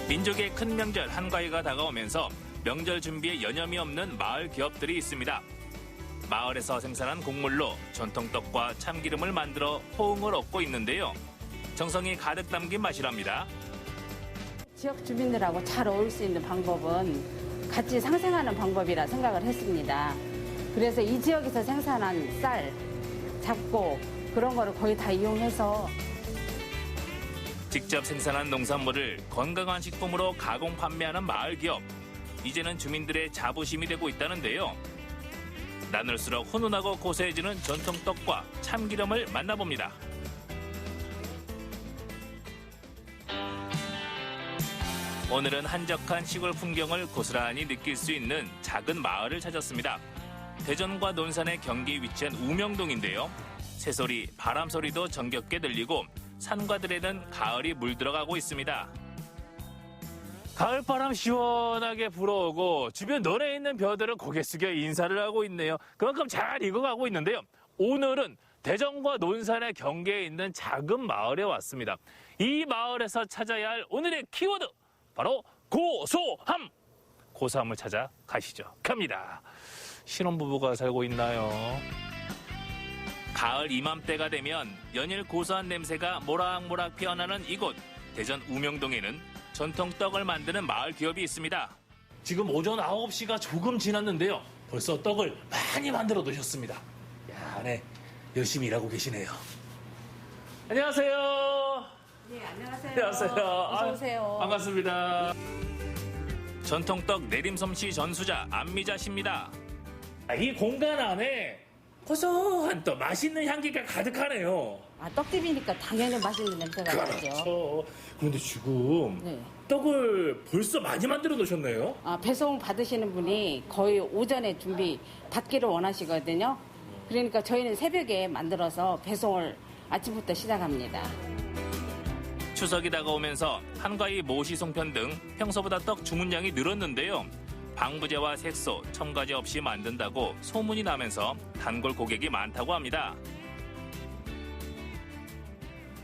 민족의 큰 명절 한가위가 다가오면서 명절 준비에 여념이 없는 마을 기업들이 있습니다. 마을에서 생산한 곡물로 전통떡과 참기름을 만들어 호응을 얻고 있는데요. 정성이 가득 담긴 맛이랍니다. 지역 주민들하고 잘 어울릴 수 있는 방법은 같이 상생하는 방법이라 생각을 했습니다. 그래서 이 지역에서 생산한 쌀, 잡곡 그런 거를 거의 다 이용해서 직접 생산한 농산물을 건강한 식품으로 가공 판매하는 마을 기업. 이제는 주민들의 자부심이 되고 있다는데요. 나눌수록 훈훈하고 고소해지는 전통떡과 참기름을 만나봅니다. 오늘은 한적한 시골 풍경을 고스란히 느낄 수 있는 작은 마을을 찾았습니다. 대전과 논산의 경계에 위치한 우명동인데요. 새소리, 바람소리도 정겹게 들리고 산과들에는 가을이 물들어가고 있습니다. 가을바람 시원하게 불어오고 주변 논에 있는 벼들은 고개 숙여 인사를 하고 있네요. 그만큼 잘 익어가고 있는데요. 오늘은 대전과 논산의 경계에 있는 작은 마을에 왔습니다. 이 마을에서 찾아야 할 오늘의 키워드, 바로 고소함! 고소함을 찾아 가시죠. 갑니다. 신혼부부가 살고 있나요? 가을 이맘때가 되면 연일 고소한 냄새가 모락모락 피어나는 이곳 대전 우명동에는 전통떡을 만드는 마을 기업이 있습니다. 지금 오전 9시가 조금 지났는데요. 벌써 떡을 많이 만들어 놓으셨습니다. 야, 네, 열심히 일하고 계시네요. 안녕하세요. 네, 안녕하세요. 안녕하세요. 어서 오세요. 반갑습니다. 전통떡 내림솜씨 전수자 안미자 씨입니다. 이 공간 안에 고소한 떡, 맛있는 향기가 가득하네요. 떡집이니까 당연히 맛있는 냄새가 나죠. 그렇죠. 그런데 지금 네. 떡을 벌써 많이 만들어 놓으셨네요. 배송 받으시는 분이 거의 오전에 준비 받기를 원하시거든요. 그러니까 저희는 새벽에 만들어서 배송을 아침부터 시작합니다. 추석이 다가오면서 한가위 모시 송편 등 평소보다 떡 주문량이 늘었는데요. 방부제와 색소, 첨가제 없이 만든다고 소문이 나면서 단골 고객이 많다고 합니다.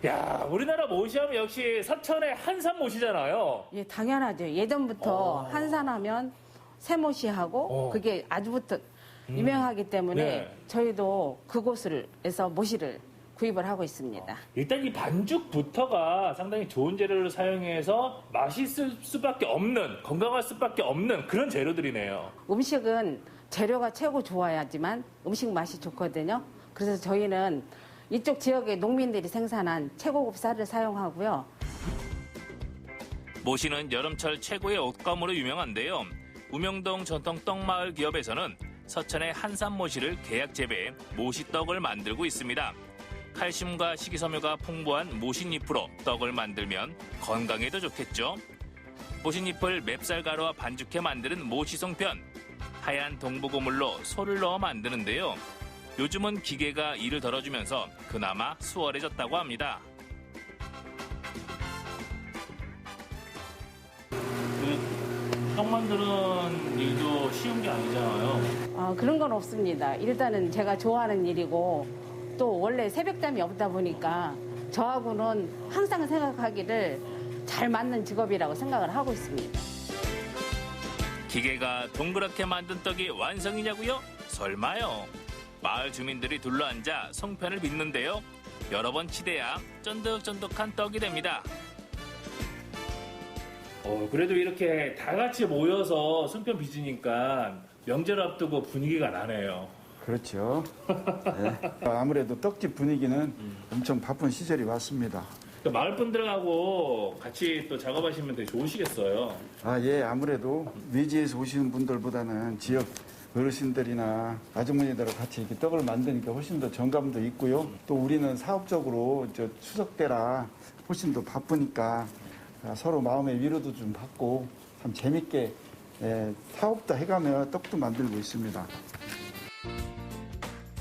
야, 우리나라 모시하면 역시 서천의 한산 모시잖아요. 예, 당연하죠. 예전부터 한산하면 새모시하고 그게 아주부터 유명하기 때문에 네. 저희도 그곳에서 모시를 구입을 하고 있습니다. 일단 이 반죽부터가 상당히 좋은 재료를 사용해서 맛있을 수밖에 없는, 건강할 수밖에 없는 그런 재료들이네요. 음식은 재료가 최고 좋아야지만 음식 맛이 좋거든요. 그래서 저희는 이쪽 지역의 농민들이 생산한 최고급 쌀을 사용하고요. 모시는 여름철 최고의 옷감으로 유명한데요. 우명동 전통 떡마을 기업에서는 서천의 한산 모시를 계약 재배해 모시떡을 만들고 있습니다. 칼슘과 식이섬유가 풍부한 모신잎으로 떡을 만들면 건강에도 좋겠죠. 모신잎을 맵쌀가루와 반죽해 만드는 모시송편. 하얀 동부고물로 소를 넣어 만드는데요. 요즘은 기계가 일을 덜어주면서 그나마 수월해졌다고 합니다. 떡 만드는 일도 쉬운 게 아니잖아요. 그런 건 없습니다. 일단은 제가 좋아하는 일이고 또 원래 새벽잠이 없다 보니까 저하고는 항상 생각하기를 잘 맞는 직업이라고 생각을 하고 있습니다. 기계가 동그랗게 만든 떡이 완성이냐고요? 설마요. 마을 주민들이 둘러앉아 송편을 빚는데요. 여러 번 치대야 쫀득쫀득한 떡이 됩니다. 그래도 이렇게 다 같이 모여서 송편 빚으니까 명절 앞두고 분위기가 나네요. 그렇죠. 네. 아무래도 떡집 분위기는 엄청 바쁜 시절이 왔습니다. 마을 분들하고 같이 또 작업하시면 되게 좋으시겠어요. 예, 아무래도 외지에서 오시는 분들보다는 지역 어르신들이나 아주머니들하고 같이 이렇게 떡을 만드니까 훨씬 더 정감도 있고요. 또 우리는 사업적으로 추석 때라 훨씬 더 바쁘니까 서로 마음의 위로도 좀 받고 참 재밌게 사업도 해가며 떡도 만들고 있습니다.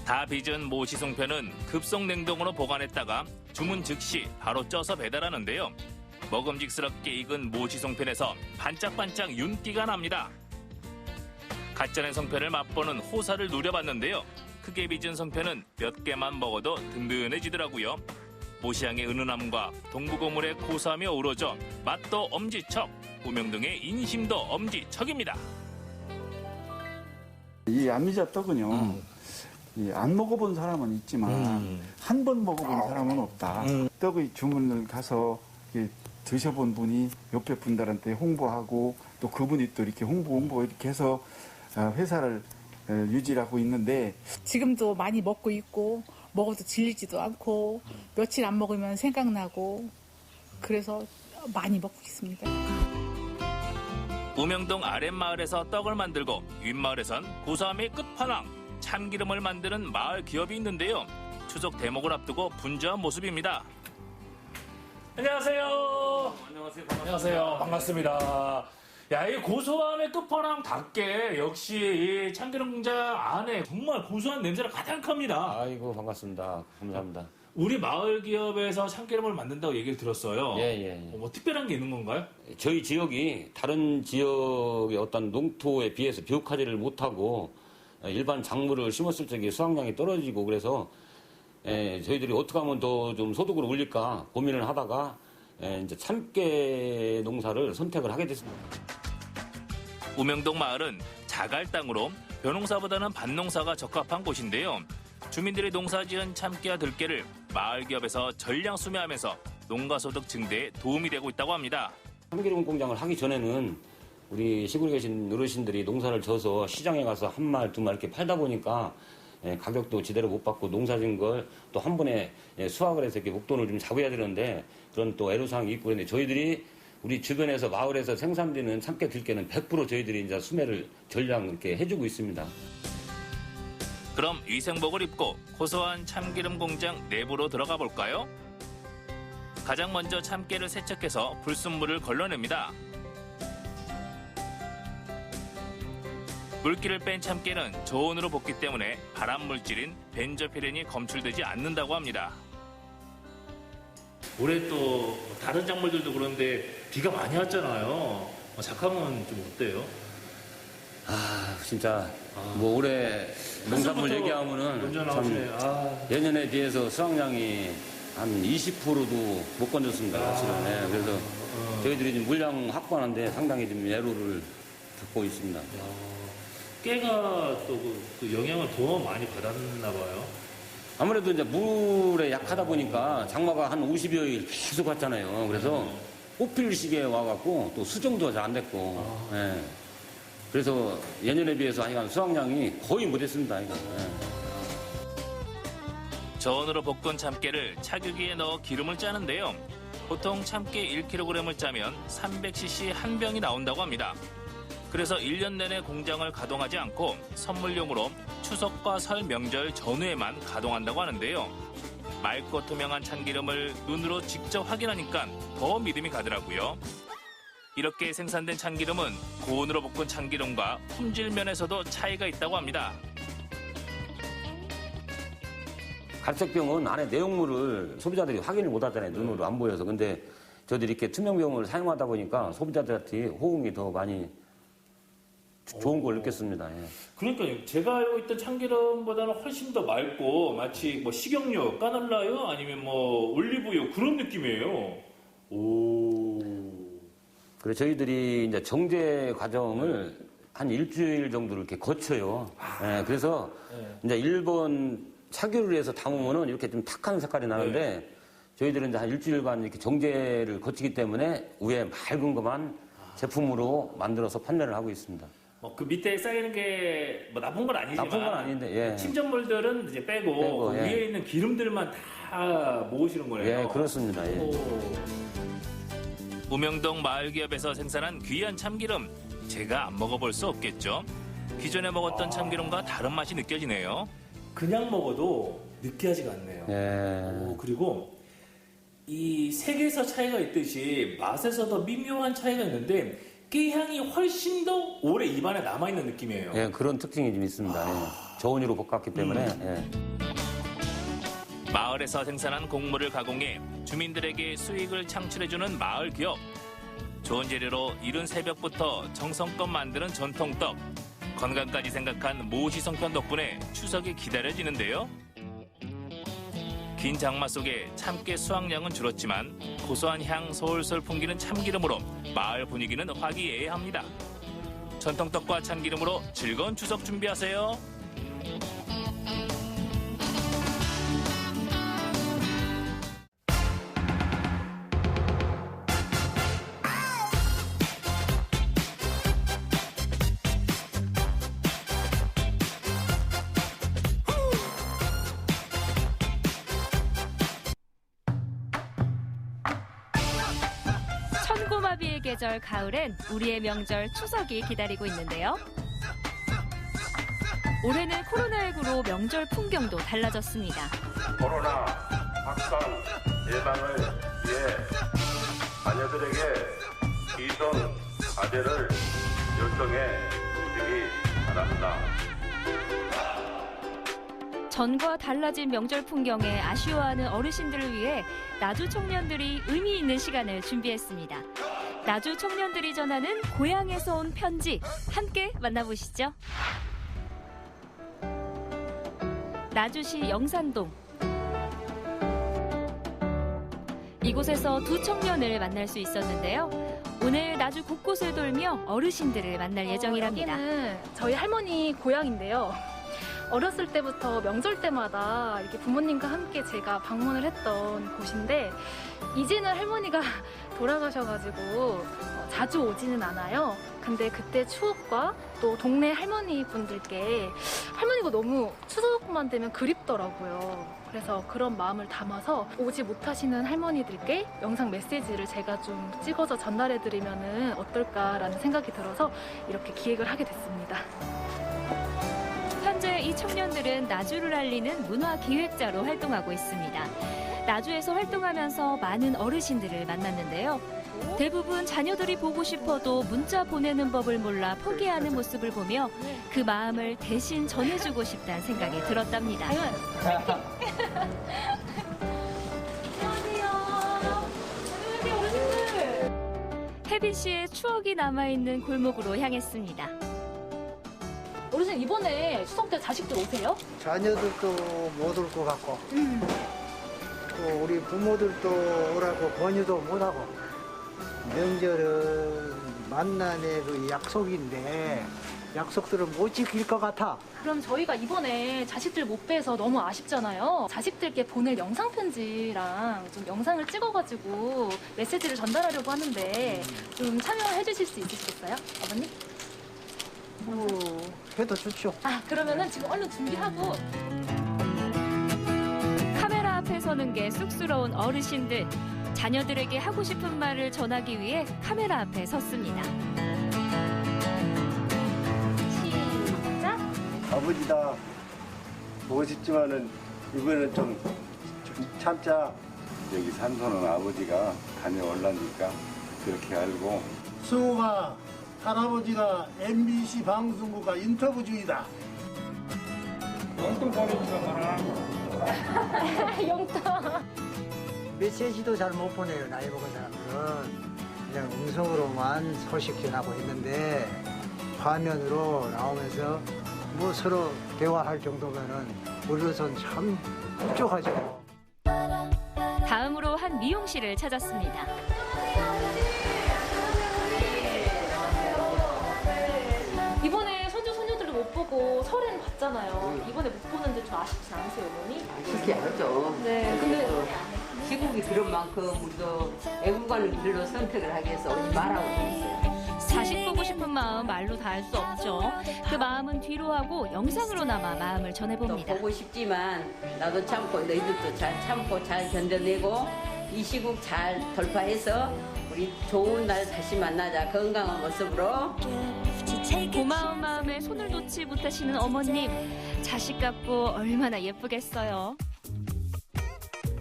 다 빚은 모시송편은 급속 냉동으로 보관했다가 주문 즉시 바로 쪄서 배달하는데요. 먹음직스럽게 익은 모시송편에서 반짝반짝 윤기가 납니다. 갓 쪄낸 송편을 맛보는 호사를 누려봤는데요. 크게 빚은 송편은 몇 개만 먹어도 든든해지더라고요. 모시향의 은은함과 동부고물의 고소함이 어우러져 맛도 엄지척. 우명동의 인심도 엄지척입니다. 이 안미자 떡은요, 안 먹어본 사람은 있지만 한 번 먹어본 사람은 없다. 떡의 주문을 가서 드셔본 분이 옆에 분들한테 홍보하고 또 그분이 또 이렇게 홍보 이렇게 해서 회사를 유지하고 있는데 지금도 많이 먹고 있고 먹어도 질리지도 않고 며칠 안 먹으면 생각나고 그래서 많이 먹고 있습니다. 우명동 아랫마을에서 떡을 만들고 윗마을에선 고소함의 끝판왕 참기름을 만드는 마을 기업이 있는데요. 추석 대목을 앞두고 분주한 모습입니다. 안녕하세요. 안녕하세요. 반갑습니다. 야, 이 고소함의 끝판왕답게 역시 이 참기름 공장 안에 정말 고소한 냄새가 가득합니다. 아이고 반갑습니다. 감사합니다. 우리 마을 기업에서 참기름을 만든다고 얘기를 들었어요. 예. 뭐 특별한 게 있는 건가요? 저희 지역이 다른 지역의 어떤 농토에 비해서 비옥하지를 못하고 일반 작물을 심었을 적에 수확량이 떨어지고 그래서 저희들이 어떻게 하면 더 좀 소득을 올릴까 고민을 하다가 이제 참깨 농사를 선택을 하게 됐습니다. 우명동 마을은 자갈 땅으로 벼농사보다는 밭농사가 적합한 곳인데요. 주민들이 농사지은 참깨와 들깨를 마을 기업에서 전량 수매하면서 농가소득 증대에 도움이 되고 있다고 합니다. 참기름 공장을 하기 전에는 우리 시골에 계신 어르신들이 농사를 져서 시장에 가서 한 말, 두 말 이렇게 팔다 보니까 가격도 제대로 못 받고 농사진 걸 또 한 번에 수확을 해서 이렇게 목돈을 좀 잡아야 되는데 그런 또 애로사항이 있고 그런데 저희들이 우리 주변에서 마을에서 생산되는 참깨 들깨는 100% 저희들이 이제 수매를 전량 이렇게 해주고 있습니다. 그럼 위생복을 입고 고소한 참기름 공장 내부로 들어가 볼까요? 가장 먼저 참깨를 세척해서 불순물을 걸러냅니다. 물기를 뺀 참깨는 저온으로 볶기 때문에 발암물질인 벤조피렌이 검출되지 않는다고 합니다. 올해 또 다른 작물들도 그런데 비가 많이 왔잖아요. 작황은 좀 어때요? 진짜 뭐 올해 농산물 얘기하면은 참 예년에 비해서 수확량이 한 20%도 못 건졌습니다. 사실은. 그래서 저희들이 지금 물량 확보하는데 상당히 좀 애로를 겪고 있습니다. 깨가 또 그 영향을 더 많이 받았나 봐요. 아무래도 이제 물에 약하다 보니까 장마가 한 50여일 계속 왔잖아요. 그래서 꽃필 시기에 와갖고 또 수정도 잘 안 됐고. 그래서 예년에 비해서 하여간 수확량이 거의 못했습니다. 저온으로 볶은 참깨를 차규기에 넣어 기름을 짜는데요. 보통 참깨 1kg을 짜면 300cc 한 병이 나온다고 합니다. 그래서 1년 내내 공장을 가동하지 않고 선물용으로 추석과 설 명절 전후에만 가동한다고 하는데요. 맑고 투명한 참기름을 눈으로 직접 확인하니까 더 믿음이 가더라고요. 이렇게 생산된 참기름은 고온으로 볶은 참기름과 품질 면에서도 차이가 있다고 합니다. 갈색병은 안에 내용물을 소비자들이 확인을 못 하잖아요. 눈으로 안 보여서. 근데 저들이 이렇게 투명병을 사용하다 보니까 소비자들한테 호응이 더 많이 좋은 걸 느꼈습니다. 그러니까요. 제가 알고 있던 참기름보다는 훨씬 더 맑고 마치 뭐 식용유, 까놀라유 아니면 뭐 올리브유 그런 느낌이에요. 오. 그래서 저희들이 이제 정제 과정을 한 일주일 정도를 이렇게 거쳐요. 그래서 이제 일본 차규를 해서 담으면은 이렇게 좀 탁한 색깔이 나는데 저희들은 이제 한 일주일간 이렇게 정제를 거치기 때문에 위에 맑은 것만 제품으로 만들어서 판매를 하고 있습니다. 그 밑에 쌓이는 게 뭐 나쁜 건 아니지만 나쁜 건 아닌데, 침전물들은 이제 빼고 위에 있는 기름들만 다 모으시는 거네요. 예, 그렇습니다. 우명동 마을기업에서 생산한 귀한 참기름, 제가 안 먹어볼 수 없겠죠? 기존에 먹었던 참기름과 다른 맛이 느껴지네요. 그냥 먹어도 느끼하지가 않네요. 그리고 이 색에서 차이가 있듯이 맛에서도 미묘한 차이가 있는데 깨향이 훨씬 더 오래 입안에 남아있는 느낌이에요. 예, 그런 특징이 좀 있습니다. 저온유로 볶았기 때문에. 마을에서 생산한 곡물을 가공해 주민들에게 수익을 창출해주는 마을 기업. 좋은 재료로 이른 새벽부터 정성껏 만드는 전통떡. 건강까지 생각한 모시성편 덕분에 추석이 기다려지는데요. 긴 장마 속에 참깨 수확량은 줄었지만 고소한 향 솔솔 풍기는 참기름으로 마을 분위기는 화기애애합니다. 전통떡과 참기름으로 즐거운 추석 준비하세요. 천고마비의 계절 가을엔 우리의 명절 추석이 기다리고 있는데요. 올해는 코로나19로 명절 풍경도 달라졌습니다. 코로나 확산 예방을 위해 자녀들에게 이동 과제를 열정해 주시기 바랍니다. 전과 달라진 명절 풍경에 아쉬워하는 어르신들을 위해 나주 청년들이 의미 있는 시간을 준비했습니다. 나주 청년들이 전하는 고향에서 온 편지 함께 만나보시죠. 나주시 영산동. 이곳에서 두 청년을 만날 수 있었는데요. 오늘 나주 곳곳을 돌며 어르신들을 만날 예정이랍니다. 여기는 저희 할머니 고향인데요. 어렸을 때부터 명절 때마다 이렇게 부모님과 함께 제가 방문을 했던 곳인데 이제는 할머니가 돌아가셔가지고 자주 오지는 않아요. 근데 그때 추억과 또 동네 할머니 분들께 할머니가 너무 추석만 되면 그립더라고요. 그래서 그런 마음을 담아서 오지 못하시는 할머니들께 영상 메시지를 제가 좀 찍어서 전달해드리면 어떨까라는 생각이 들어서 이렇게 기획을 하게 됐습니다. 현재 이 청년들은 나주를 알리는 문화기획자로 활동하고 있습니다. 나주에서 활동하면서 많은 어르신들을 만났는데요. 대부분 자녀들이 보고 싶어도 문자 보내는 법을 몰라 포기하는 모습을 보며 그 마음을 대신 전해주고 싶다는 생각이 들었답니다. 혜빈 씨의 추억이 남아있는 골목으로 향했습니다. 어르신 이번에 추석 때 자식들 오세요? 자녀들도 못 올 것 같고 또 우리 부모들도 오라고 권유도 못하고 명절은 만남의 그 약속인데 약속들을 못 지킬 것 같아. 그럼 저희가 이번에 자식들 못 뵈서 너무 아쉽잖아요. 자식들께 보낼 영상 편지랑 좀 영상을 찍어가지고 메시지를 전달하려고 하는데 좀 참여해 주실 수 있으시겠어요, 아버님? 해도 좋죠. 아, 그러면은 지금 얼른 준비하고. 카메라 앞에 서는 게 쑥스러운 어르신들. 자녀들에게 하고 싶은 말을 전하기 위해 카메라 앞에 섰습니다. 시작. 아버지다 보고 싶지만은 이번에는 좀 참자. 여기 산소는 아버지가 다녀올라니까 그렇게 알고. 승우가 할아버지가 MBC 방송국과 인터뷰 중이다. 용돈 보내주라 봐라. 용돈. 메시지도 잘 못 보내요. 나이 먹은 사람들은 그냥 음성으로만 소식 전하고 있는데 화면으로 나오면서 뭐 서로 대화할 정도면은 우리로선 참 흡족하죠. 다음으로 한 미용실을 찾았습니다. 이번에 손주 손녀들도 못 보고 설에는 봤잖아요. 이번에 못 보는데 좀 아쉽진 않으세요, 어머니? 그렇게 하죠. 네, 근데 시국이 그런 만큼 우리도 애국가는 길로 선택을 하기 위해서 오지 말라고 했어요. 자식 보고 싶은 마음 말로 다 할 수 없죠. 그 마음은 뒤로 하고 영상으로나마 마음을 전해봅니다. 보고 싶지만 나도 참고 너희들도 잘 참고 잘 견뎌내고 이 시국 잘 돌파해서 우리 좋은 날 다시 만나자. 건강한 모습으로. 고마운 마음에 손을 놓지 못하시는 어머님. 자식 같고 얼마나 예쁘겠어요.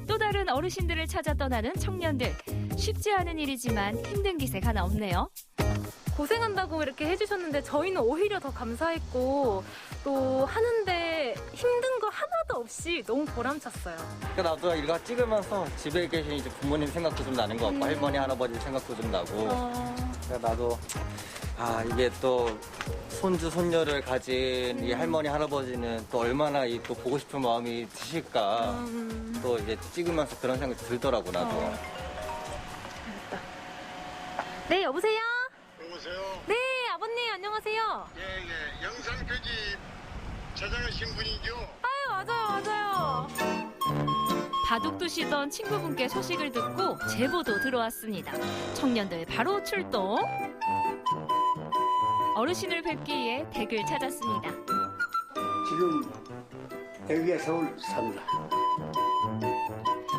또 다른 어르신들을 찾아 떠나는 청년들. 쉽지 않은 일이지만 힘든 기색 하나 없네요. 고생한다고 이렇게 해주셨는데 저희는 오히려 더 감사했고 또 하는데 힘든 거 하나도 없이 너무 보람찼어요. 나도 일가 찍으면서 집에 계신 이제 부모님 생각도 좀 나는 것 같고 할머니 할아버지 생각도 좀 나고 그러니까 나도 아, 이게 또 손주, 손녀를 가진 이 할머니, 할아버지는 또 얼마나 이 또 보고 싶은 마음이 드실까. 또 이제 찍으면서 그런 생각이 들더라고, 나도. 네, 여보세요? 여보세요? 네, 아버님, 안녕하세요. 예. 영상 편집 제작하신 분이죠? 아유, 맞아요. 바둑 두시던 친구분께 소식을 듣고 제보도 들어왔습니다. 청년들 바로 출동. 어르신을 뵙기 위해 댁을 찾았습니다. 지금 여기가 서울 삽니다.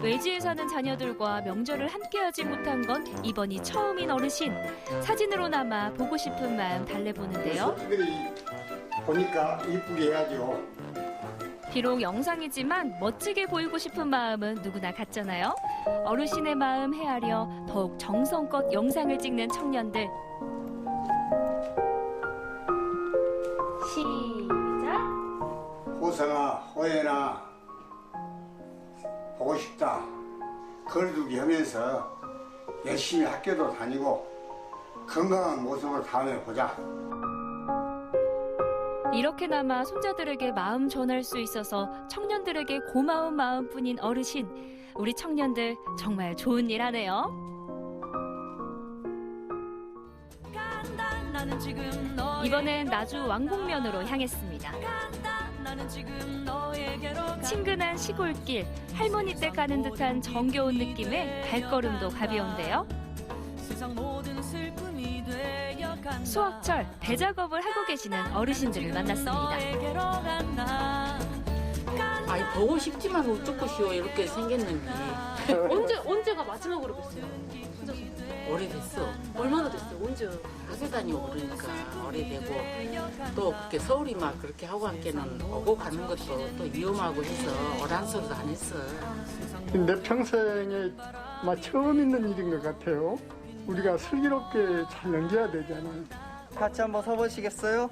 외지에 사는 자녀들과 명절을 함께하지 못한 건 이번이 처음인 어르신. 사진으로나마 보고 싶은 마음 달래보는데요. 사람들이 보니까 이쁘게 해야죠. 비록 영상이지만 멋지게 보이고 싶은 마음은 누구나 같잖아요. 어르신의 마음 헤아려 더욱 정성껏 영상을 찍는 청년들. 시작! 호성아, 호연아, 보고 싶다. 거리두기 하면서 열심히 학교도 다니고 건강한 모습으로 다음에 보자. 이렇게나마 손자들에게 마음 전할 수 있어서 청년들에게 고마운 마음뿐인 어르신. 우리 청년들 정말 좋은 일 하네요. 이번엔 나주 왕곡면으로 향했습니다. 친근한 시골길, 할머니 댁 가는 듯한 정겨운 느낌에 발걸음도 가벼운데요. 수확철 대작업을 하고 계시는 어르신들을 만났습니다. 아이 보고 싶지만 어쩌고시오 이렇게 생겼는지. 언제가 마지막으로 뵀어요? 오래됐어. 얼마나 됐어요? 언제? 학교 다니고 그러니까 오래되고 또 그렇게 서울이 막 그렇게 하고 함께는 오고 가는 것도 또 위험하고 해서 오란 소리도 안 했어. 내 평생에 처음 있는 일인 것 같아요. 우리가 슬기롭게 잘 넘겨야 되잖아요. 같이 한번 서보시겠어요?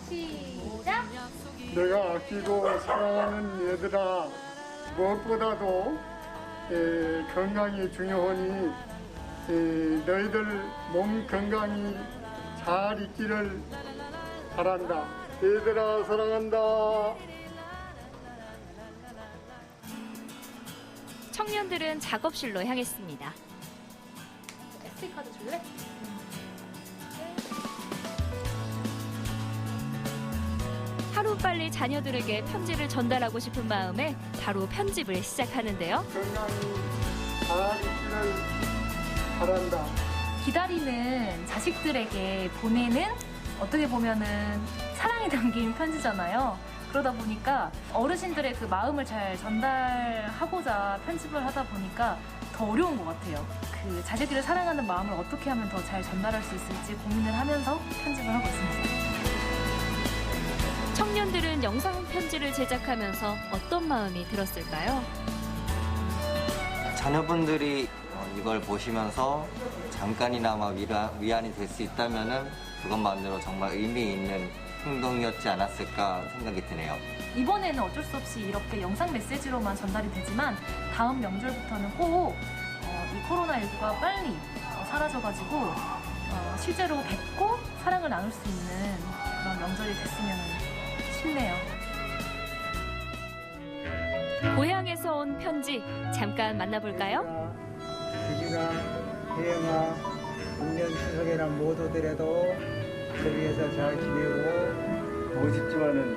시작! 내가 아끼고 사랑하는 얘들아, 무엇보다도 건강이 중요하니 너희들 몸 건강히 잘 있기를 바란다. 얘들아 사랑한다. 청년들은 작업실로 향했습니다. SD카드 줄래? 하루빨리 자녀들에게 편지를 전달하고 싶은 마음에 바로 편집을 시작하는데요. 건강히 잘 있기를 바란다. 기다리는 자식들에게 보내는 어떻게 보면은 사랑이 담긴 편지잖아요. 그러다 보니까 어르신들의 그 마음을 잘 전달하고자 편집을 하다 보니까 더 어려운 것 같아요. 그 자식들을 사랑하는 마음을 어떻게 하면 더 잘 전달할 수 있을지 고민을 하면서 편집을 하고 있습니다. 청년들은 영상 편지를 제작하면서 어떤 마음이 들었을까요? 자녀분들이 이걸 보시면서 잠깐이나마 위안이 될 수 있다면은 그것만으로 정말 의미 있는 행동이었지 않았을까 생각이 드네요. 이번에는 어쩔 수 없이 이렇게 영상 메시지로만 전달이 되지만 다음 명절부터는 꼭 이 코로나19가 빨리 사라져가지고 실제로 뵙고 사랑을 나눌 수 있는 그런 명절이 됐으면 싶네요. 고향에서 온 편지 잠깐 만나볼까요? 규진아, 혜영아, 금년 추석에나 모두들에도 저기에서 잘 지내고 보고 싶지만은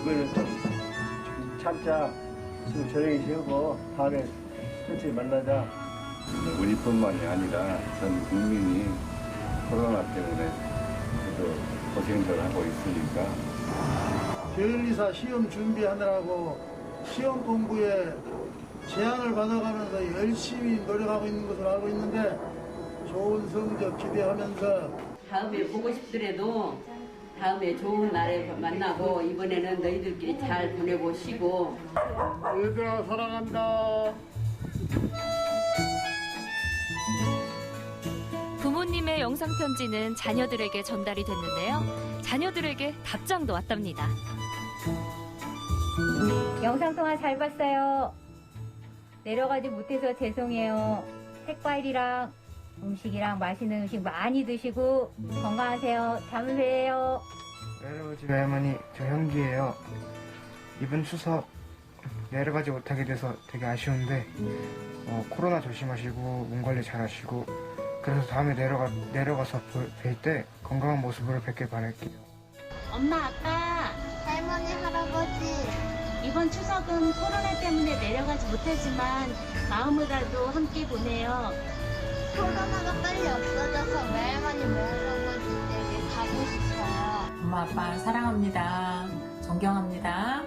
이거는 좀 참자. 지금 저녁에 쉬고 다음에 천천히 만나자. 우리뿐만이 아니라 전 국민이 코로나 때문에 또 고생들 하고 있으니까 변리사 시험 준비하느라고 시험 공부에 제한을 받아가면서 열심히 노력하고 있는 것으로 알고 있는데 좋은 성적 기대하면서 다음에 보고 싶더라도 다음에 좋은 날에 만나고 이번에는 너희들끼리 잘 보내고 쉬고. 얘들아 사랑한다. 부모님의 영상 편지는 자녀들에게 전달이 됐는데요. 자녀들에게 답장도 왔답니다. 영상통화 잘 봤어요. 내려가지 못해서 죄송해요. 색과일이랑 음식이랑 맛있는 음식 많이 드시고 건강하세요. 잠으세요. 할아버지 할머니 저 형기예요. 이번 추석 내려가지 못하게 돼서 되게 아쉬운데 코로나 조심하시고 몸 관리 잘하시고 그래서 다음에 내려가서 뵐 때 건강한 모습으로 뵙길 바랄게요. 엄마, 아빠, 할머니, 할아버지. 이번 추석은 코로나 때문에 내려가지 못하지만 마음으로라도 함께 보내요. 코로나가 빨리 없어져서 할머니, 할아버지 댁에 가고 싶어요. 엄마, 아빠 사랑합니다. 존경합니다.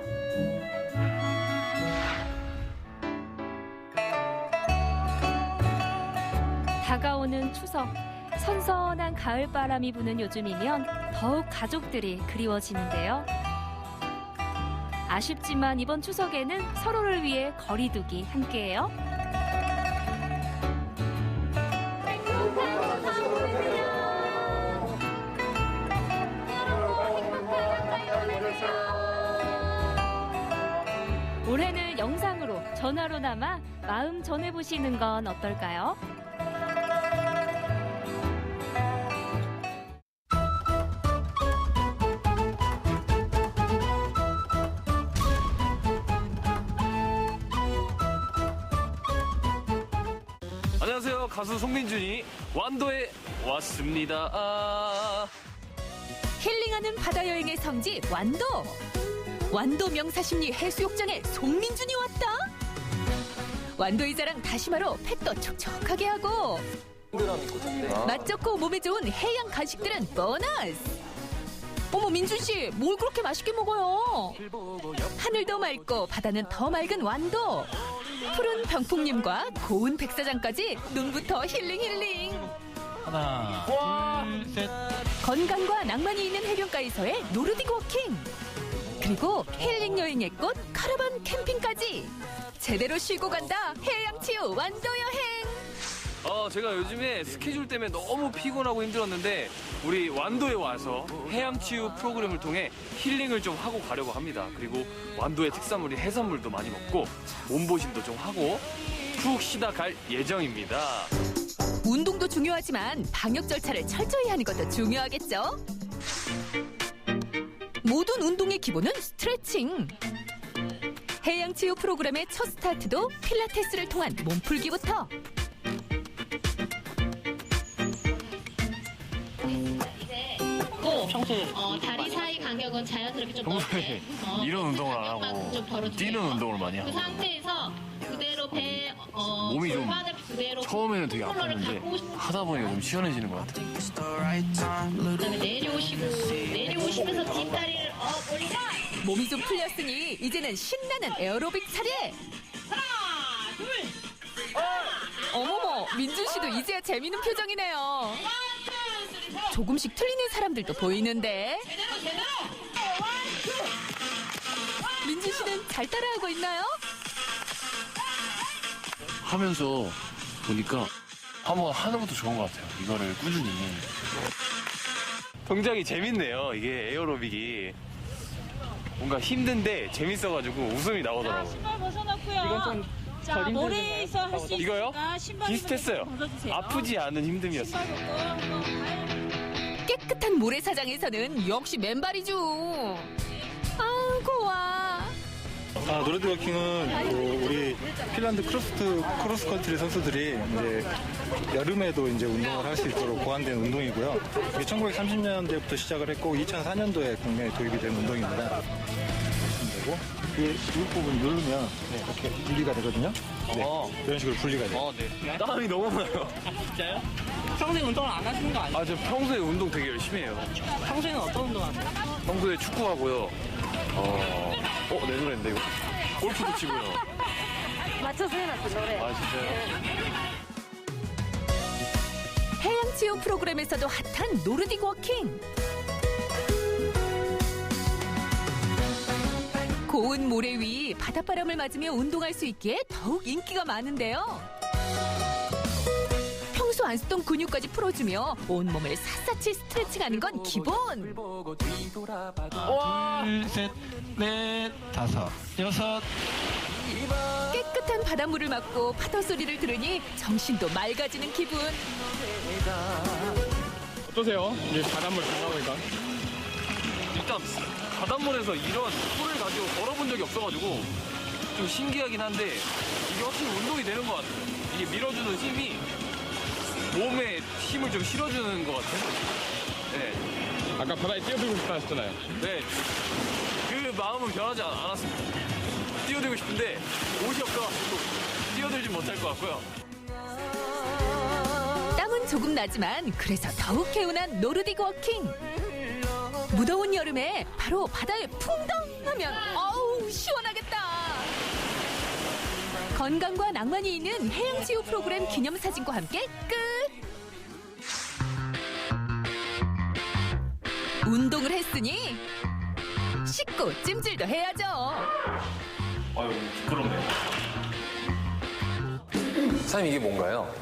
다가오는 추석, 선선한 가을바람이 부는 요즘이면 더욱 가족들이 그리워지는데요. 아쉽지만 이번 추석에는 서로를 위해 거리두기 함께해요. 올해는 영상으로 전화로나마 마음 전해보시는 건 어떨까요? 안녕하세요. 가수 송민준이 완도에 왔습니다. 힐링하는 바다여행의 성지 완도. 완도 명사심리 해수욕장에 송민준이 왔다. 완도의 자랑 다시마로 펫도 촉촉하게 하고 맛 좋고 몸에 좋은 해양 간식들은 보너스. 어머 민준씨 뭘 그렇게 맛있게 먹어요. 하늘도 맑고 바다는 더 맑은 완도. 푸른 병풍님과 고운 백사장까지 눈부터 힐링. 하나, 둘, 셋. 건강과 낭만이 있는 해변가에서의 노르딕 워킹. 그리고 힐링 여행의 꽃 카라반 캠핑까지. 제대로 쉬고 간다. 해양치유 완도 여행. 제가 요즘에 스케줄 때문에 너무 피곤하고 힘들었는데 우리 완도에 와서 해양치유 프로그램을 통해 힐링을 좀 하고 가려고 합니다. 그리고 완도의 특산물인 해산물도 많이 먹고 몸보신도 좀 하고 푹 쉬다 갈 예정입니다. 운동도 중요하지만 방역 절차를 철저히 하는 것도 중요하겠죠. 모든 운동의 기본은 스트레칭. 해양치유 프로그램의 첫 스타트도 필라테스를 통한 몸풀기부터. 다리 사이 간격은 자연스럽게 좀 평소에 이런 운동을 안 하고 뛰는 운동을 많이 하고 그 상태에서 그대로 배 몸이 좀 처음에는 되게 아팠는데 하다 보니까 좀 시원해지는 것 같아요. 그다음에 내려오시면서 뒷다리를 올리고 몸이 좀 풀렸으니 이제는 신나는 에어로빅 차례. 하나 둘 어머머 민준 씨도 이제야 재미있는 표정이네요. 조금씩 틀리는 사람들도 보이는데 민준 씨는 잘 따라하고 있나요? 하면서 보니까 한번 하는 것도 좋은 것 같아요. 이거를 꾸준히. 동작이 재밌네요. 이게 에어로빅이 뭔가 힘든데 재밌어가지고 웃음이 나오더라고요. 신발 벗어놓고요. 이건 좀 자, 모래에서 할 수 있으니까 이거요? 신발 비슷했어요. 벗어주세요. 아프지 않은 힘듦이었어요. 깨끗한 모래사장에서는 역시 맨발이죠. 아 고와. 노르딕 워킹은 우리 핀란드 크로스컨트리 선수들이 이제 여름에도 이제 운동을 할 수 있도록 고안된 운동이고요. 이게 1930년대부터 시작을 했고 2004년도에 국내에 도입이 된 운동입니다. 되고 이 부분 누르면 이렇게 분리가 되거든요. 네, 이런 식으로 분리가 돼요. 네. 땀이 너무 나요. 진짜요? 평소에 운동을 안 하시는 거 아니에요? 저 평소에 운동 되게 열심히 해요. 평소에는 어떤 운동 하세요? 평소에 축구하고요. 내 노래인데 이거? 골프도 치고요. 맞춰서 해놨어 노래. 아 진짜요? 해양치유 프로그램에서도 핫한 노르딕 워킹. 고운 모래 위 바닷바람을 맞으며 운동할 수 있기에 더욱 인기가 많은데요. 평소 안 쓰던 근육까지 풀어주며 온몸을 샅샅이 스트레칭하는 건 기본. 둘, 셋, 넷, 다섯, 여섯. 깨끗 깨끗한 바닷물을 맞고 파도 소리를 들으니 정신도 맑아지는 기분. 어떠세요? 이제 바닷물 담가보니까. 일단 바닷물에서 이런 풀을 가지고 걸어본 적이 없어가지고 좀 신기하긴 한데 이게 확실히 운동이 되는 것 같아요. 이게 밀어주는 힘이 몸에 힘을 좀 실어주는 것 같아요. 네. 아까 바다에 뛰어들고 싶다 하셨잖아요. 네. 그 마음은 변하지 않았습니다. 뛰어들고 싶은데 옷이 없어가지고 뛰어들지 못할 것 같고요. 땀은 조금 나지만 그래서 더욱 개운한 노르딕 워킹. 무더운 여름에 바로 바다에 풍덩하면 어우 시원하겠다. 건강과 낭만이 있는 해양치유 프로그램 기념사진과 함께 끝. 운동을 했으니 씻고 찜질도 해야죠. 아유, 부끄럽네요. 사장님, 이게 뭔가요?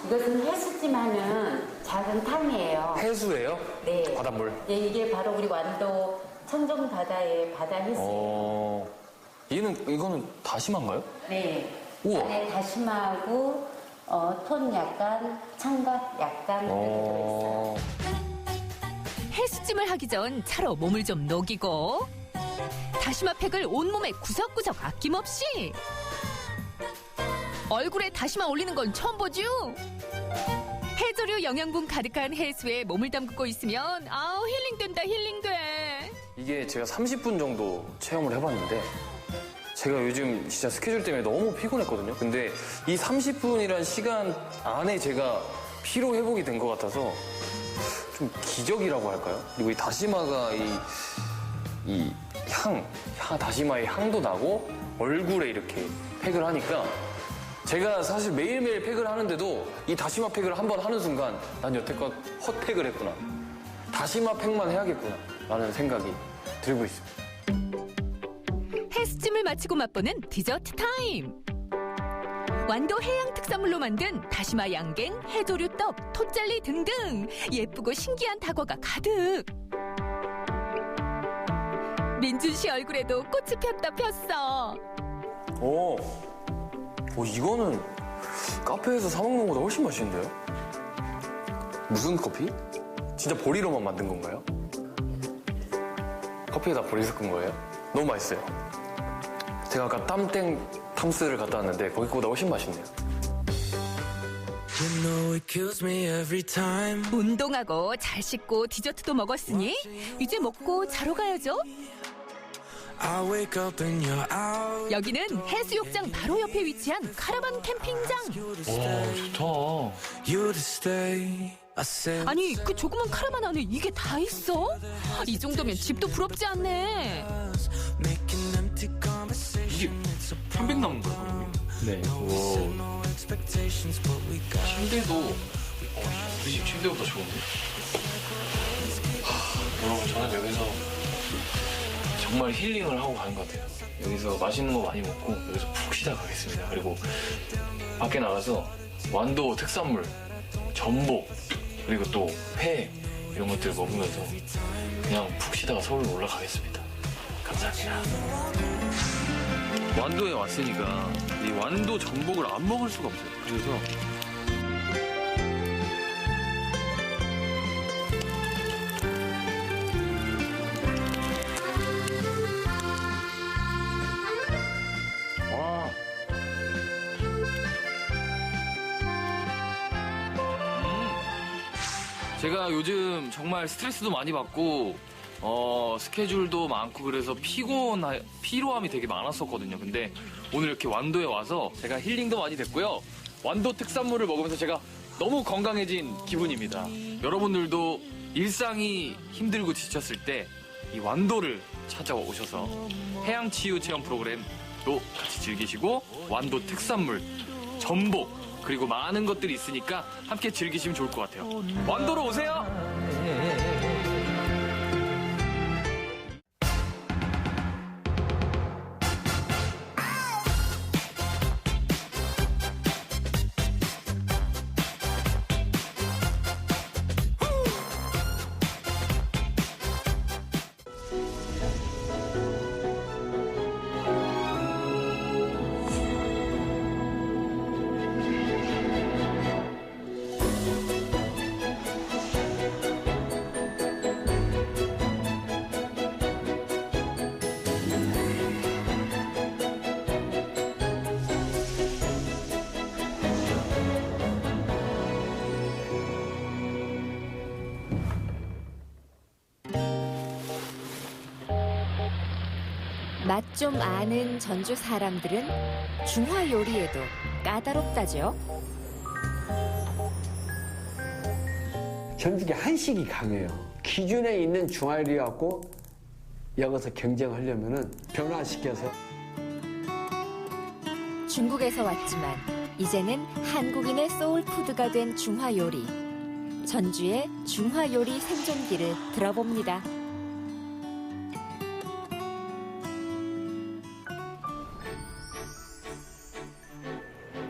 이것은 해수찜 하는 작은 탕이에요. 해수예요? 네. 바닷물? 네, 이게 바로 우리 완도 청정 바다의 바다 해수예요. 이거는 다시마인가요? 네. 우와. 안에 다시마하고 톤 약간, 청각 약간 들어있어요. 해수찜을 하기 전 차로 몸을 좀 녹이고 다시마 팩을 온몸에 구석구석 아낌없이. 얼굴에 다시마 올리는 건 처음 보죠? 해조류 영양분 가득한 해수에 몸을 담그고 있으면 아우 힐링된다 힐링돼. 이게 제가 30분 정도 체험을 해봤는데 제가 요즘 진짜 스케줄 때문에 너무 피곤했거든요. 근데 이 30분이란 시간 안에 제가 피로 회복이 된 것 같아서 좀 기적이라고 할까요? 그리고 이 다시마가 다시마의 향도 나고 얼굴에 이렇게 팩을 하니까 제가 사실 매일매일 팩을 하는데도 이 다시마 팩을 한 번 하는 순간 난 여태껏 헛팩을 했구나. 다시마 팩만 해야겠구나 라는 생각이 들고 있습니다. 해수찜을 마치고 맛보는 디저트 타임. 완도 해양 특산물로 만든 다시마 양갱, 해조류 떡, 톳젤리 등등 예쁘고 신기한 다과가 가득. 민준 씨 얼굴에도 꽃이 폈다 폈어. 이거는 카페에서 사 먹는 것보다 훨씬 맛있는데요? 무슨 커피? 진짜 보리로만 만든 건가요? 커피에다 보리 섞은 거예요? 너무 맛있어요. 제가 아까 땀땡 탐스를 갔다 왔는데 거기보다 훨씬 맛있네요. 운동하고 잘 씻고 디저트도 먹었으니 이제 먹고 자러 가야죠. 여기는 해수욕장 바로 옆에 위치한 카라반 캠핑장. 와, 좋다. 아니 그 조그만 카라반 안에 이게 다 있어? 이 정도면 집도 부럽지 않네. 이게 편백나무인가요? 네. 침대도 우리 집 침대보다 좋은데? 여러분 저는 여기서 정말 힐링을 하고 가는 것 같아요. 여기서 맛있는 거 많이 먹고 여기서 푹 쉬다 가겠습니다. 그리고 밖에 나가서 완도 특산물, 전복, 그리고 또 회 이런 것들 먹으면서 그냥 푹 쉬다가 서울로 올라가겠습니다. 감사합니다. 완도에 왔으니까 이 완도 전복을 안 먹을 수가 없어요. 그래서 제가 요즘 정말 스트레스도 많이 받고 스케줄도 많고 그래서 피로함이 되게 많았었거든요. 근데 오늘 이렇게 완도에 와서 제가 힐링도 많이 됐고요. 완도 특산물을 먹으면서 제가 너무 건강해진 기분입니다. 여러분들도 일상이 힘들고 지쳤을 때 이 완도를 찾아오셔서 해양치유 체험 프로그램도 같이 즐기시고 완도 특산물, 전복 그리고 많은 것들이 있으니까 함께 즐기시면 좋을 것 같아요. 완도로 오세요! 맛 좀 아는 전주 사람들은 중화 요리에도 까다롭다죠. 전주가 한식이 강해요. 기존에 있는 중화 요리 갖고 여기서 경쟁하려면은 변화시켜서. 중국에서 왔지만 이제는 한국인의 소울푸드가 된 중화 요리. 전주의 중화 요리 생존기를 들어봅니다.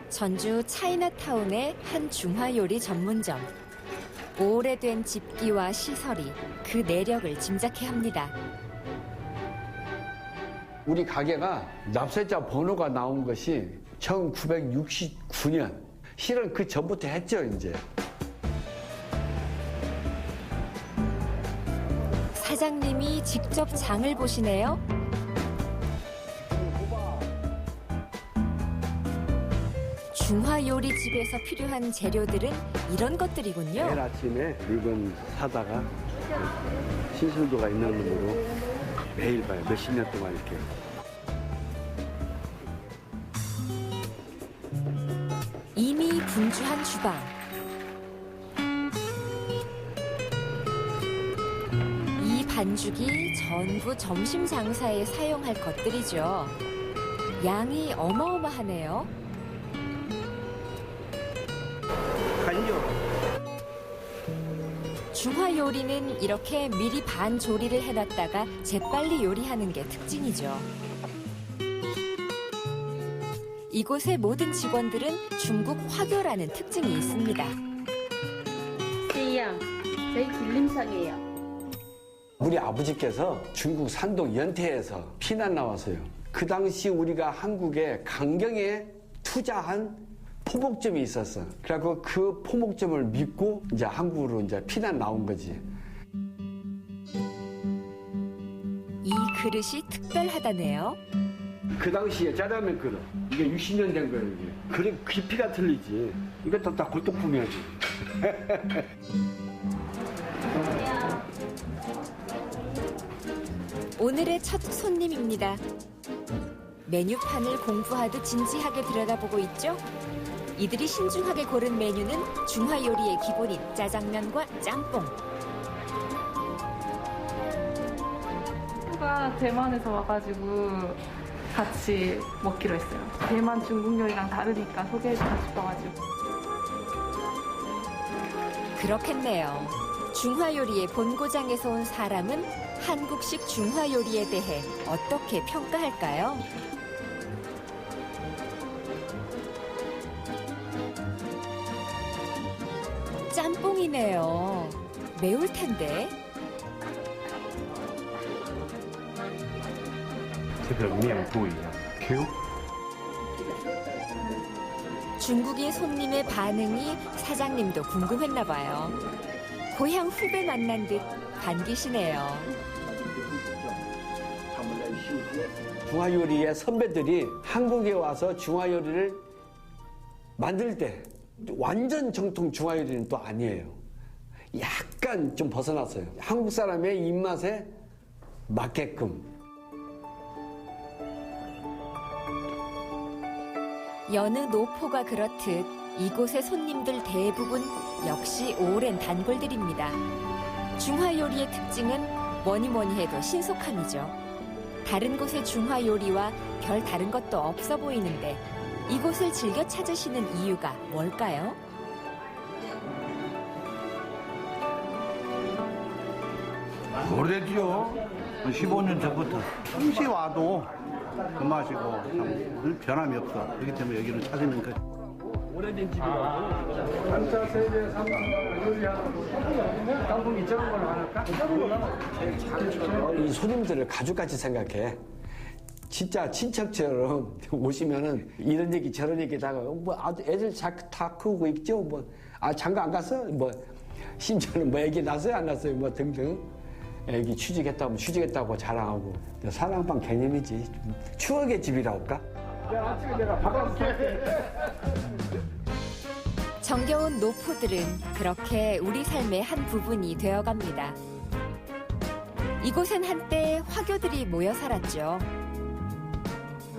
전주 차이나타운의 한 중화 요리 전문점. 오래된 집기와 시설이 그 내력을 짐작케 합니다. 우리 가게가 납세자 번호가 나온 것이 1969년. 실은 그 전부터 했죠, 이제. 사장님이 직접 장을 보시네요. 중화 요리집에서 필요한 재료들은 이런 것들이군요. 매일 아침에 물건 사다가 신선도가 있는 놈으로 매일 봐요. 몇십 년 동안 이렇게. 이미 분주한 주방. 이 반죽이 전부 점심 장사에 사용할 것들이죠. 양이 어마어마하네요. 중화 요리는 이렇게 미리 반 조리를 해놨다가 재빨리 요리하는 게 특징이죠. 이곳의 모든 직원들은 중국 화교라는 특징이 있습니다. 저희 길림성이에요. 우리 아버지께서 중국 산동 연태에서 피난 나왔어요. 그 당시 우리가 한국에 강경에 투자한 포목점이 있었어. 그래갖고 그 포목점을 믿고 이제 한국으로 이제 피난 나온 거지. 이 그릇이 특별하다네요. 그 당시에 짜장면 그릇. 이게 60년 된 거예요, 이게. 그릇 깊이가 틀리지. 이것도 다 골동품이야지. 오늘의 첫 손님입니다. 메뉴판을 공부하듯 진지하게 들여다보고 있죠? 이들이 신중하게 고른 메뉴는 중화 요리의 기본인 짜장면과 짬뽕. 친구가 대만에서 와가지고 같이 먹기로 했어요. 대만 중국 요리랑 다르니까 소개해주고 싶어가지고. 그렇겠네요. 중화 요리의 본고장에서 온 사람은 한국식 중화 요리에 대해 어떻게 평가할까요? 짬뽕이네요. 매울 텐데. 중국인 손님의 반응이 사장님도 궁금했나 봐요. 고향 후배 만난 듯 반기시네요. 중화 요리의 선배들이 한국에 와서 중화 요리를 만들 때 완전 정통 중화 요리는 또 아니에요. 약간 좀 벗어났어요. 한국 사람의 입맛에 맞게끔. 여느 노포가 그렇듯 이곳의 손님들 대부분 역시 오랜 단골들입니다. 중화 요리의 특징은 뭐니 해도 신속함이죠. 다른 곳의 중화 요리와 별 다른 것도 없어 보이는데 이곳을 즐겨 찾으시는 이유가 뭘까요? 오래지요. 15년 전부터 평시 와도 그 맛이고 참 변함이 없어. 그렇기 때문에 여기는 찾으면 그 오래된 집이라고. 반차 세대 삼성 요리하고 짬뽕 이쪽은 걸로 하나. 이 손님들을 가족같이 생각해. 진짜 친척처럼 오시면은 이런 얘기 저런 얘기 다가 뭐 아주 애들 다 크고 있죠. 뭐 장가 안 갔어? 뭐 심지어는 뭐 애기 낳았어요 안 낳았어요? 뭐 등등. 애기 취직했다고 자랑하고 사랑방 개념이지. 추억의 집이라고 할까? 아침에 내가 밥할게. 정겨운 노포들은 그렇게 우리 삶의 한 부분이 되어갑니다. 이곳엔 한때 화교들이 모여 살았죠.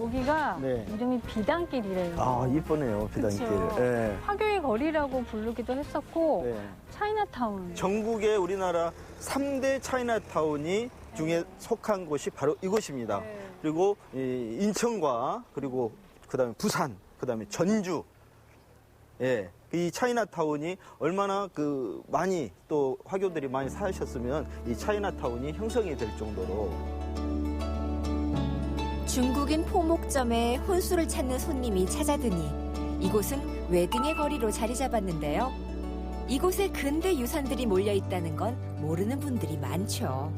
여기가 네. 이름이 비단길이래요. 아, 이쁘네요, 비단길. 그쵸? 예. 화교의 거리라고 부르기도 했었고 네. 차이나타운. 전국에 우리나라 3대 차이나타운이 중에 속한 곳이 바로 이곳입니다. 그리고 이 인천과 그리고 그다음에 부산, 그다음에 전주. 예. 이 차이나타운이 얼마나 많이 또 화교들이 많이 사셨으면 이 차이나타운이 형성이 될 정도로. 중국인 포목점에 혼수를 찾는 손님이 찾아드니 이곳은 웨딩의 거리로 자리 잡았는데요. 이곳에 근대 유산들이 몰려 있다는 건 모르는 분들이 많죠.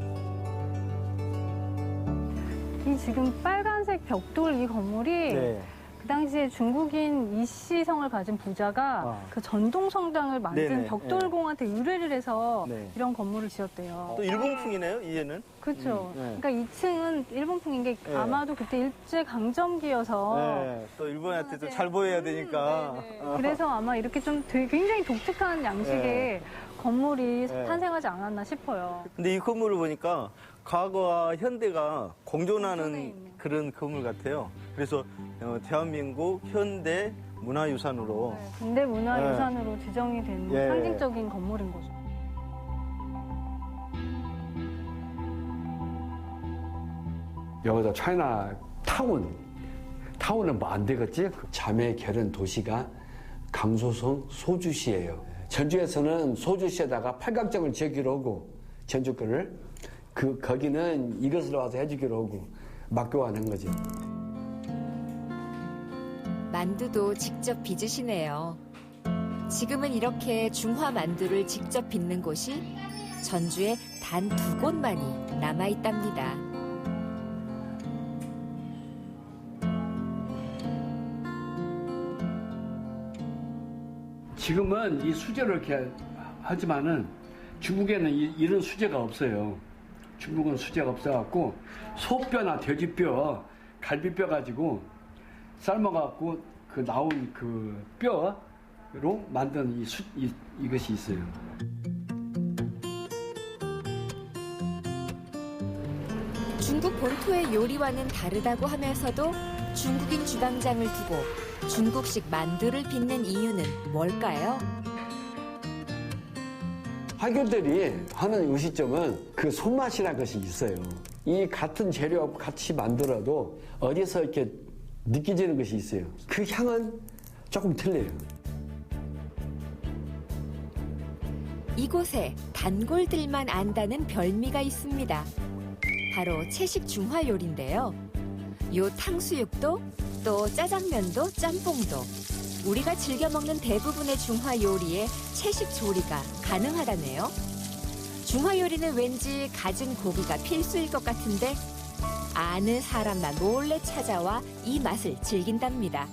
이 지금 빨간색 벽돌 이 건물이 네. 그 당시에 중국인 이씨성을 가진 부자가 그 전동성당을 만든 네네. 벽돌공한테 의뢰를 해서 네. 이런 건물을 지었대요. 또 일본풍이네요, 이해는. 그렇죠. 네. 그러니까 2층은 일본풍인 게 네. 아마도 그때 일제 강점기여서 네. 또 일본한테 좀 잘 보여야 되니까. 그래서 아마 이렇게 좀 굉장히 독특한 양식의 네. 건물이 네. 탄생하지 않았나 싶어요. 근데 이 건물을 보니까 과거와 현대가 공존하는 그런 건물 같아요. 그래서 대한민국 현대 문화유산으로. 근대 문화유산으로 지정이 된 예. 상징적인 건물인 거죠. 여기서 차이나 타운은 뭐 안 되겠지? 자매 결연 도시가 강소성 소주시예요. 전주에서는 소주시에다가 팔각정을 지어기로 하고 전주 거를 거기는 이것을 와서 해주기로 하고 맞교환한 거죠. 만두도 직접 빚으시네요. 지금은 이렇게 중화 만두를 직접 빚는 곳이 전주에 단 2곳만이 남아있답니다. 지금은 이 수제로 이렇게 하지만은 중국에는 이런 수제가 없어요. 중국은 수제가 없어갖고 소뼈나 돼지뼈, 갈비뼈 가지고 삶아갖고 그 나온 그 뼈로 만든 이것이 있어요. 중국 본토의 요리와는 다르다고 하면서도 중국인 주방장을 두고 중국식 만두를 빚는 이유는 뭘까요? 화교들이 하는 의식점은 그 손맛이라는 것이 있어요. 이 같은 재료하고 같이 만들어도 어디서 이렇게 느껴지는 것이 있어요. 그 향은 조금 틀려요. 이곳에 단골들만 안다는 별미가 있습니다. 바로 채식 중화 요리인데요. 요 탕수육도 또 짜장면도 짬뽕도 우리가 즐겨 먹는 대부분의 중화 요리에 채식 조리가 가능하다네요. 중화 요리는 왠지 갖은 고기가 필수일 것 같은데 아는 사람만 몰래 찾아와 이 맛을 즐긴답니다.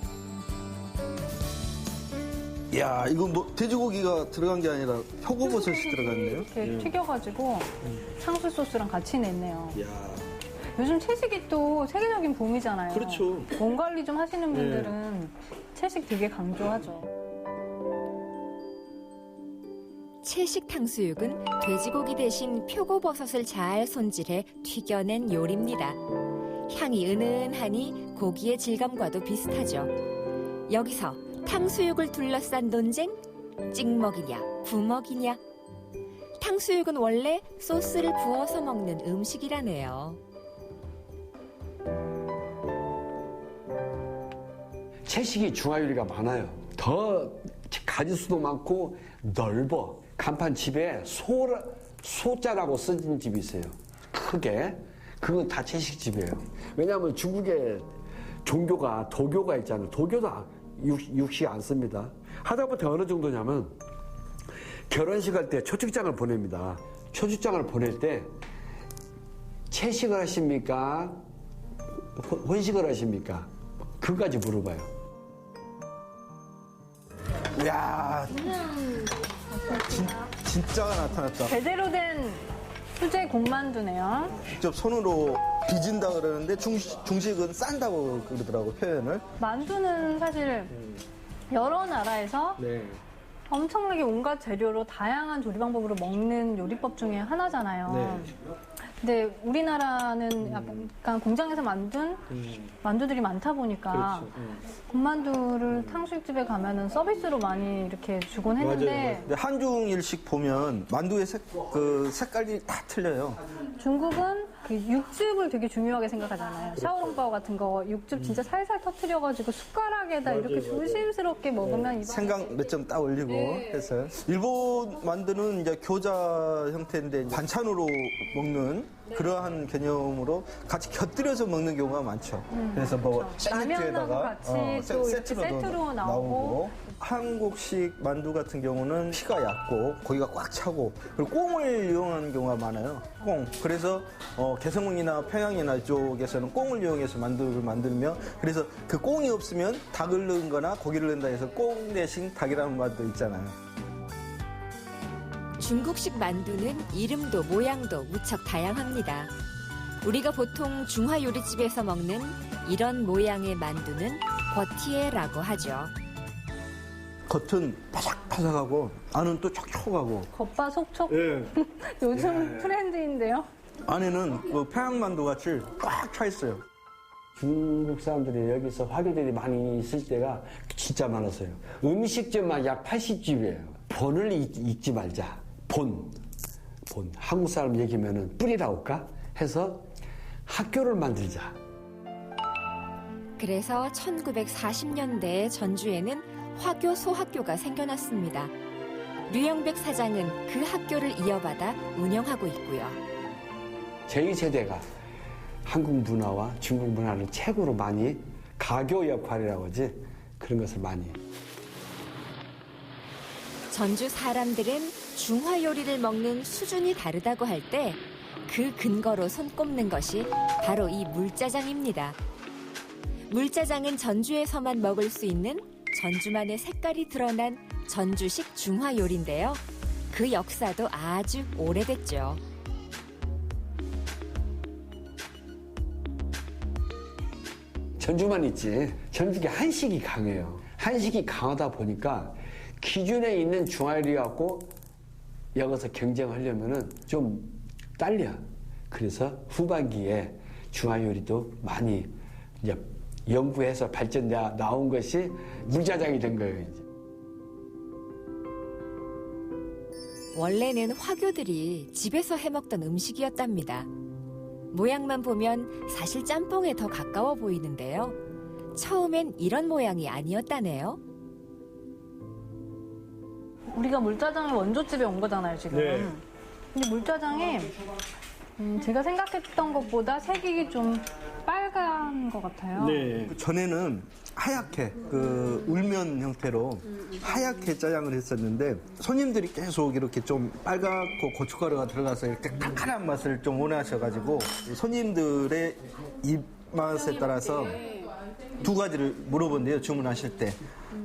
이야, 이거 뭐 돼지고기가 들어간 게 아니라 표고버섯이 들어갔네요. 이렇게 튀겨가지고 상수 소스랑 같이 냈네요. 이야. 요즘 채식이 또 세계적인 붐이잖아요. 그렇죠. 몸 관리 좀 하시는 분들은 채식 되게 강조하죠. 채식 탕수육은 돼지고기 대신 표고버섯을 잘 손질해 튀겨낸 요리입니다. 향이 은은하니 고기의 질감과도 비슷하죠. 여기서 탕수육을 둘러싼 논쟁? 찍먹이냐, 부먹이냐? 탕수육은 원래 소스를 부어서 먹는 음식이라네요. 채식이 중화 요리가 많아요. 더 가짓수도 많고 넓어. 간판 집에 소자라고 써진 집이 있어요. 크게. 그건 다 채식 집이에요. 왜냐하면 중국의 종교가 도교가 있잖아요. 도교도 육식 안 씁니다. 하다못해 어느 정도냐면 결혼식 할 때 초축장을 보냅니다. 초축장을 보낼 때 채식을 하십니까? 혼식을 하십니까? 그거까지 물어봐요. 이야, 진짜가 나타났다. 제대로 된 수제 군만두네요. 직접 손으로 빚은다 그러는데 중식은 싼다고 그러더라고, 표현을. 만두는 사실 여러 나라에서 엄청나게 온갖 재료로 다양한 조리 방법으로 먹는 요리법 중에 하나잖아요. 근데 우리나라는 약간 공장에서 만든 만두들이 많다 보니까 군만두를 탕수육집에 가면은 서비스로 많이 이렇게 주곤 했는데 근데 한중일식 보면 만두의 색깔이 다 틀려요. 중국은 그 육즙을 되게 중요하게 생각하잖아요. 샤오롱바오 같은 거 육즙 진짜 살살 터트려가지고 숟가락에다 이렇게 조심스럽게 먹으면 생강 몇 점 딱 올리고 해서 일본 만두는 이제 교자 형태인데 반찬으로 먹는 그러한 개념으로 같이 곁들여서 먹는 경우가 많죠. 그래서 뭐 샌드위치에다가 세트로 나오고 한국식 만두 같은 경우는 피가 얇고 고기가 꽉 차고 그리고 꽁을 이용하는 경우가 많아요. 꽁. 그래서 개성이나 평양이나 이쪽에서는 꽁을 이용해서 만두를 만들면 그래서 그 꽁이 없으면 닭을 넣은 거나 고기를 넣는다 해서 꽁 대신 닭이라는 말도 있잖아요. 중국식 만두는 이름도 모양도 무척 다양합니다. 우리가 보통 중화 요리집에서 먹는 이런 모양의 만두는 버티에라고 하죠. 겉은 바삭바삭하고 안은 또 촉촉하고 겉바속촉? 예. 요즘 트렌드인데요. 안에는 그 평양만두 같이 꽉 차 있어요. 중국 사람들이 여기서 화교들이 많이 있을 때가 진짜 많았어요. 음식점만 약 80집이에요. 본을 잊지 말자. 본. 한국 사람 얘기면은 뿌리라고 할까? 해서 학교를 만들자. 그래서 1940년대에 전주에는 화교 소학교가 생겨났습니다. 류영백 사장은 그 학교를 이어받아 운영하고 있고요. 제2세대가 한국 문화와 중국 문화를 최고로 많이 가교 역할이라고 하지 그런 것을 많이. 전주 사람들은 중화 요리를 먹는 수준이 다르다고 할 때 그 근거로 손꼽는 것이 바로 이 물짜장입니다. 물짜장은 전주에서만 먹을 수 있는 전주만의 색깔이 드러난 전주식 중화 요리인데요. 그 역사도 아주 오래됐죠. 전주만 있지. 전주가 한식이 강해요. 한식이 강하다 보니까 기준에 있는 중화 요리 갖고 여기서 경쟁하려면은 좀 딸려. 그래서 후반기에 중화 요리도 많이 이제 연구해서 발전자 나온 것이 물짜장이 된 거예요. 이제. 원래는 화교들이 집에서 해먹던 음식이었답니다. 모양만 보면 사실 짬뽕에 더 가까워 보이는데요. 처음엔 이런 모양이 아니었다네요. 우리가 물짜장의 원조집에 온 거잖아요, 지금. 네. 근데 물짜장이 제가 생각했던 것보다 색이 좀 빨간 것 같아요. 네. 전에는 하얗게 그 울면 형태로 하얗게 짜장을 했었는데 손님들이 계속 이렇게 좀 빨갛고 고춧가루가 들어가서 이렇게 칼칼한 맛을 좀 원하셔가지고 손님들의 입맛에 따라서 두 가지를 물어본대요. 주문하실 때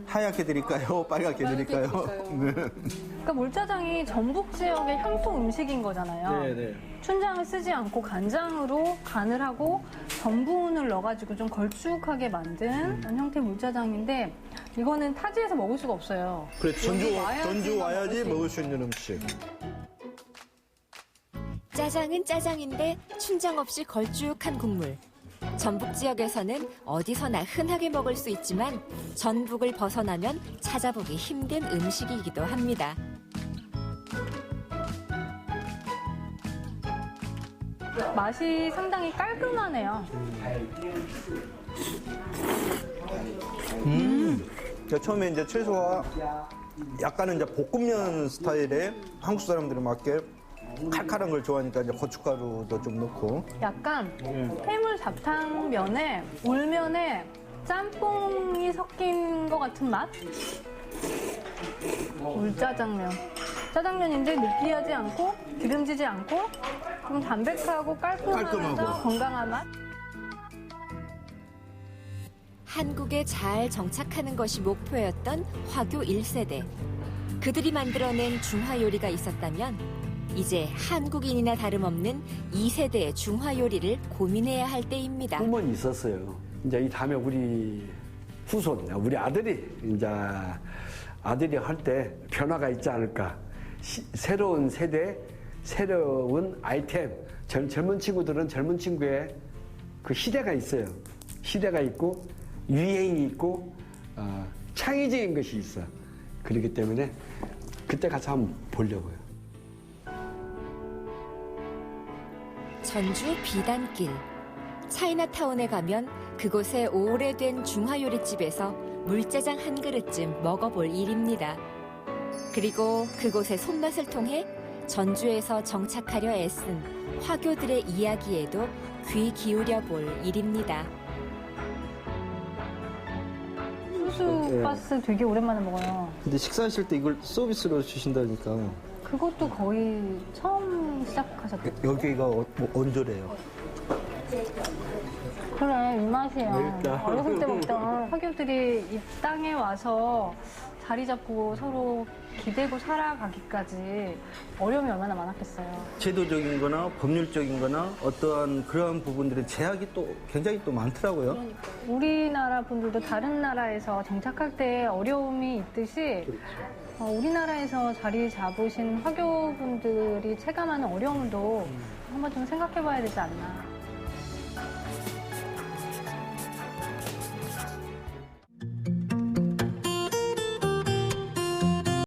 하얗게 드릴까요? 빨갛게 드릴까요? 네. 그러니까 물짜장이 전북 지역의 향토 음식인 거잖아요. 네. 춘장을 쓰지 않고 간장으로 간을 하고 전분을 넣어가지고 좀 걸쭉하게 만든 형태의 물짜장인데 이거는 타지에서 먹을 수가 없어요. 그래 전주 와야지 먹을 수 있는 음식. 짜장은 짜장인데 춘장 없이 걸쭉한 국물. 전북 지역에서는 어디서나 흔하게 먹을 수 있지만 전북을 벗어나면 찾아보기 힘든 음식이기도 합니다. 맛이 상당히 깔끔하네요. 처음에 이제 채소와 약간은 이제 볶음면 스타일의 한국 사람들이 맞게 칼칼한 걸 좋아하니까 이제 고춧가루도 좀 넣고. 약간 해물 잡탕면에 울면에 짬뽕이 섞인 것 같은 맛? 물짜장면. 짜장면인데 느끼하지 않고 기름지지 않고 좀 담백하고 깔끔하면서 건강한 맛? 한국에 잘 정착하는 것이 목표였던 화교 1세대. 그들이 만들어낸 중화 요리가 있었다면 이제 한국인이나 다름없는 2세대의 중화 요리를 고민해야 할 때입니다. 꿈은 있었어요. 이제 이 다음에 우리 후손, 우리 아들이 이제 아들이 할 때 변화가 있지 않을까. 새로운 세대, 새로운 아이템, 젊은 친구들은 젊은 친구의 그 시대가 있어요. 시대가 있고 유행이 있고 창의적인 것이 있어. 그렇기 때문에 그때 가서 한번 보려고요. 전주 비단길. 차이나타운에 가면 그곳의 오래된 중화요리집에서 물짜장 한 그릇쯤 먹어볼 일입니다. 그리고 그곳의 손맛을 통해 전주에서 정착하려 애쓴 화교들의 이야기에도 귀 기울여 볼 일입니다. 수수가스 되게 오랜만에 먹어요. 근데 식사하실 때 이걸 서비스로 주신다니까. 그것도 거의 처음 시작하셨대요. 여기가 언조래요? 그래, 이 맛이야. 그러니까. 어렸을 때 먹던 화교들이 이 땅에 와서 자리 잡고 서로 기대고 살아가기까지 어려움이 얼마나 많았겠어요. 제도적인 거나 법률적인 거나 어떠한 그러한 부분들은 제약이 또 굉장히 또 많더라고요. 우리나라 분들도 다른 나라에서 정착할 때 어려움이 있듯이 우리나라에서 자리 잡으신 화교분들이 체감하는 어려움도 한번 좀 생각해 봐야 되지 않나.